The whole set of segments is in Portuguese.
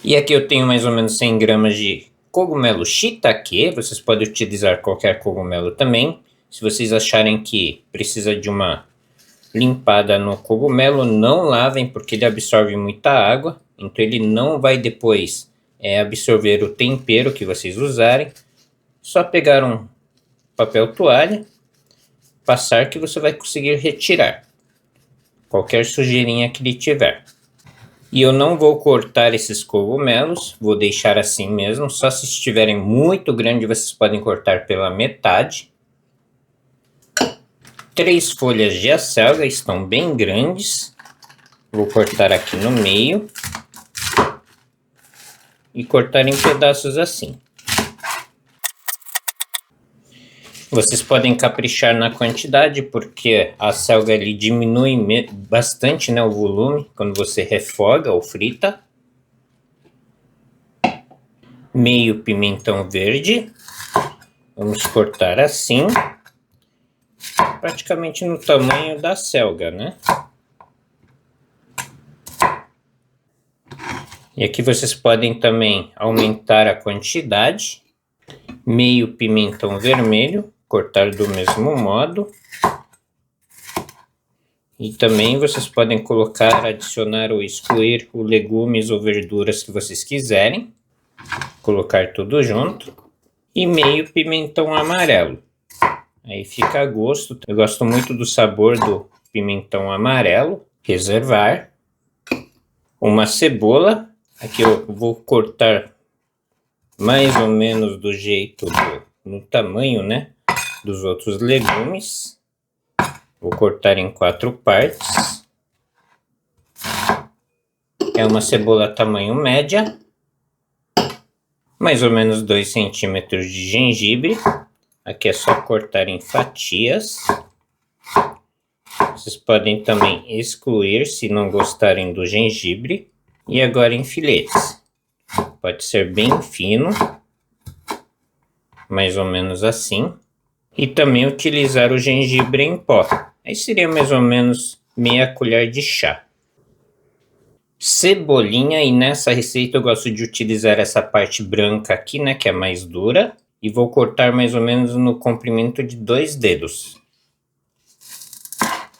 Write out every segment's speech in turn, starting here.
E aqui eu tenho mais ou menos 100 gramas de cogumelo shiitake. Vocês podem utilizar qualquer cogumelo também. Se vocês acharem que precisa de uma limpada no cogumelo, não lavem porque ele absorve muita água. Então ele não vai depois absorver o tempero que vocês usarem. Só pegar um papel toalha, passar que você vai conseguir retirar qualquer sujeirinha que ele tiver. E eu não vou cortar esses cogumelos, vou deixar assim mesmo. Só se estiverem muito grandes, vocês podem cortar pela metade. 3 folhas de acelga estão bem grandes. Vou cortar aqui no meio. E cortar em pedaços assim. Vocês podem caprichar na quantidade, porque a acelga ali diminui bastante, né, o volume quando você refoga ou frita. Meio pimentão verde. Vamos cortar assim. Praticamente no tamanho da acelga, né? E aqui vocês podem também aumentar a quantidade. Meio pimentão vermelho. Cortar do mesmo modo. E também vocês podem colocar, adicionar ou excluir os legumes ou verduras que vocês quiserem. Colocar tudo junto. E meio pimentão amarelo. Aí fica a gosto. Eu gosto muito do sabor do pimentão amarelo. Reservar. Uma cebola. Aqui eu vou cortar mais ou menos do jeito no tamanho, né, dos outros legumes. Vou cortar em 4 partes. É uma cebola tamanho média. Mais ou menos 2 centímetros de gengibre. Aqui é só cortar em fatias. Vocês podem também excluir se não gostarem do gengibre. E agora em filetes. Pode ser bem fino. Mais ou menos assim. E também utilizar o gengibre em pó. Aí seria mais ou menos meia colher de chá. Cebolinha, e nessa receita eu gosto de utilizar essa parte branca aqui, né, que é mais dura. E vou cortar mais ou menos no comprimento de 2 dedos.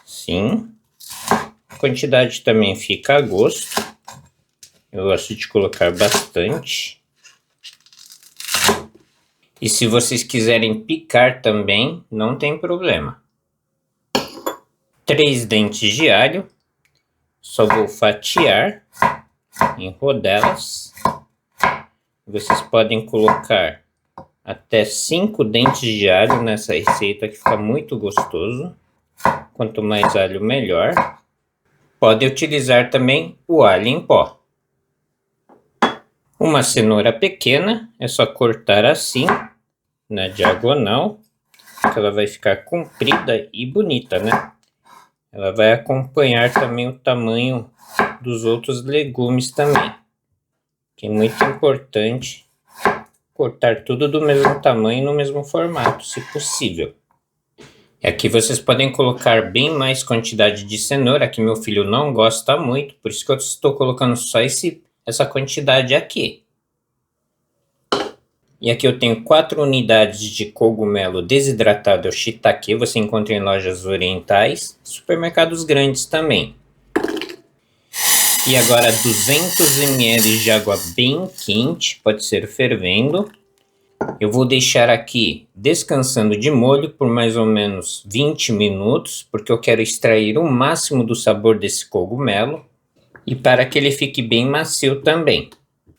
Sim. A quantidade também fica a gosto. Eu gosto de colocar bastante. E se vocês quiserem picar também, não tem problema. 3 dentes de alho. Só vou fatiar em rodelas. Vocês podem colocar até 5 dentes de alho nessa receita, que fica muito gostoso. Quanto mais alho, melhor. Pode utilizar também o alho em pó. Uma cenoura pequena, é só cortar assim, na diagonal, que ela vai ficar comprida e bonita, né? Ela vai acompanhar também o tamanho dos outros legumes também. Que é muito importante cortar tudo do mesmo tamanho, no mesmo formato, se possível. E aqui vocês podem colocar bem mais quantidade de cenoura, que meu filho não gosta muito, por isso que eu estou colocando só essa quantidade aqui. E aqui eu tenho 4 unidades de cogumelo desidratado shiitake. Você encontra em lojas orientais, supermercados grandes também. E agora 200 ml de água bem quente, pode ser fervendo. Eu vou deixar aqui descansando de molho por mais ou menos 20 minutos, porque eu quero extrair o máximo do sabor desse cogumelo. E para que ele fique bem macio também.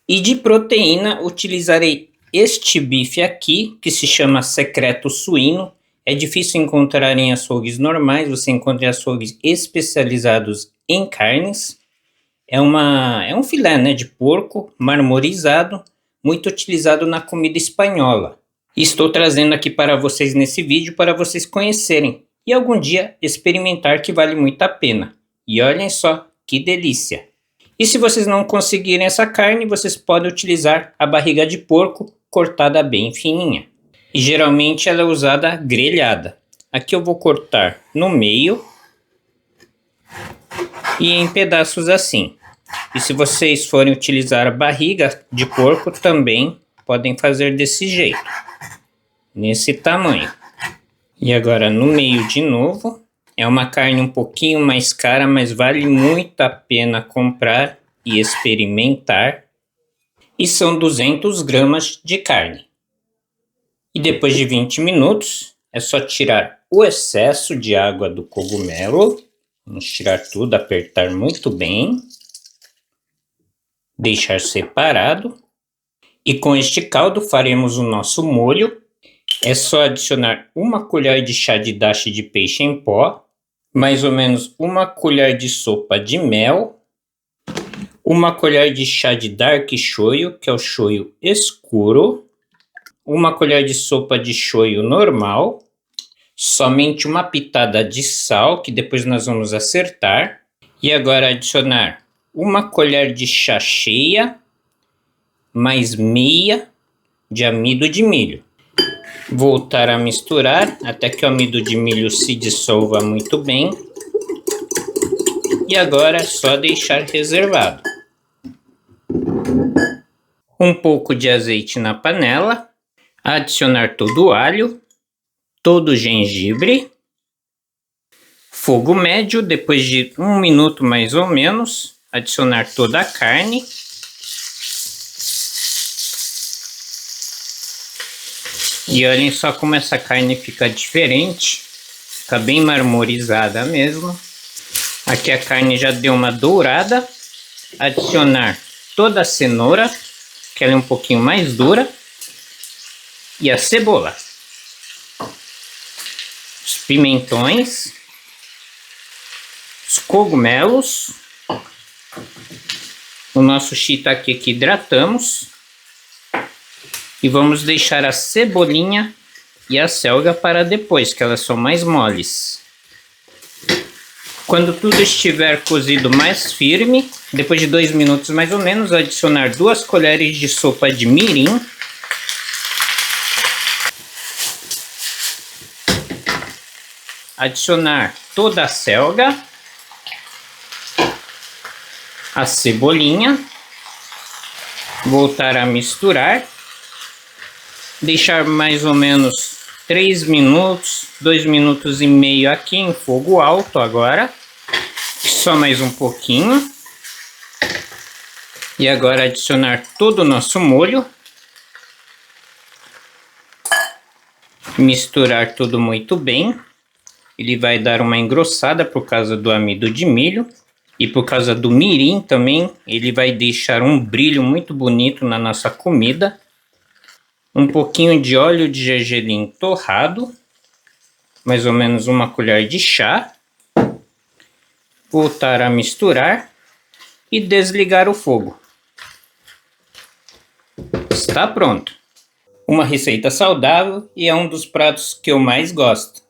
E de proteína, utilizarei este bife aqui, que se chama secreto suíno. É difícil encontrar em açougues normais, você encontra em açougues especializados em carnes. É um filé, né, de porco marmorizado, muito utilizado na comida espanhola. E estou trazendo aqui para vocês nesse vídeo para vocês conhecerem e algum dia experimentar, que vale muito a pena. E olhem só que delícia! E se vocês não conseguirem essa carne, vocês podem utilizar a barriga de porco cortada bem fininha. E geralmente ela é usada grelhada. Aqui eu vou cortar no meio e em pedaços assim. E se vocês forem utilizar a barriga de porco, também podem fazer desse jeito, nesse tamanho. E agora no meio de novo. É uma carne um pouquinho mais cara, mas vale muito a pena comprar e experimentar. E são 200 gramas de carne. E depois de 20 minutos, é só tirar o excesso de água do cogumelo. Vamos tirar tudo, apertar muito bem. Deixar separado. E com este caldo faremos o nosso molho. É só adicionar uma colher de chá de dashi de peixe em pó. Mais ou menos uma colher de sopa de mel. Uma colher de chá de dark shoyu, que é o shoyu escuro. Uma colher de sopa de shoyu normal. Somente uma pitada de sal, que depois nós vamos acertar. E agora adicionar uma colher de chá cheia, mais meia de amido de milho. Voltar a misturar até que o amido de milho se dissolva muito bem. E agora é só deixar reservado. Um pouco de azeite na panela. Adicionar todo o alho, todo o gengibre. Fogo médio, depois de 1 minuto mais ou menos, adicionar toda a carne. E olhem só como essa carne fica diferente, fica bem marmorizada mesmo. Aqui a carne já deu uma dourada. Adicionar toda a cenoura, que ela é um pouquinho mais dura, e a cebola. Os pimentões, os cogumelos, o nosso shiitake que hidratamos. E vamos deixar a cebolinha e a selga para depois, que elas são mais moles. Quando tudo estiver cozido mais firme, depois de 2 minutos mais ou menos, adicionar 2 colheres de sopa de mirim. Adicionar toda a selga, a cebolinha, voltar a misturar. Deixar mais ou menos 3 minutos, 2 minutos e meio aqui em fogo alto agora. Só mais um pouquinho. E agora adicionar todo o nosso molho. Misturar tudo muito bem. Ele vai dar uma engrossada por causa do amido de milho. E por causa do mirim também, ele vai deixar um brilho muito bonito na nossa comida. Um pouquinho de óleo de gergelim torrado, mais ou menos 1 colher de chá. Voltar a misturar e desligar o fogo. Está pronto. Uma receita saudável e é um dos pratos que eu mais gosto.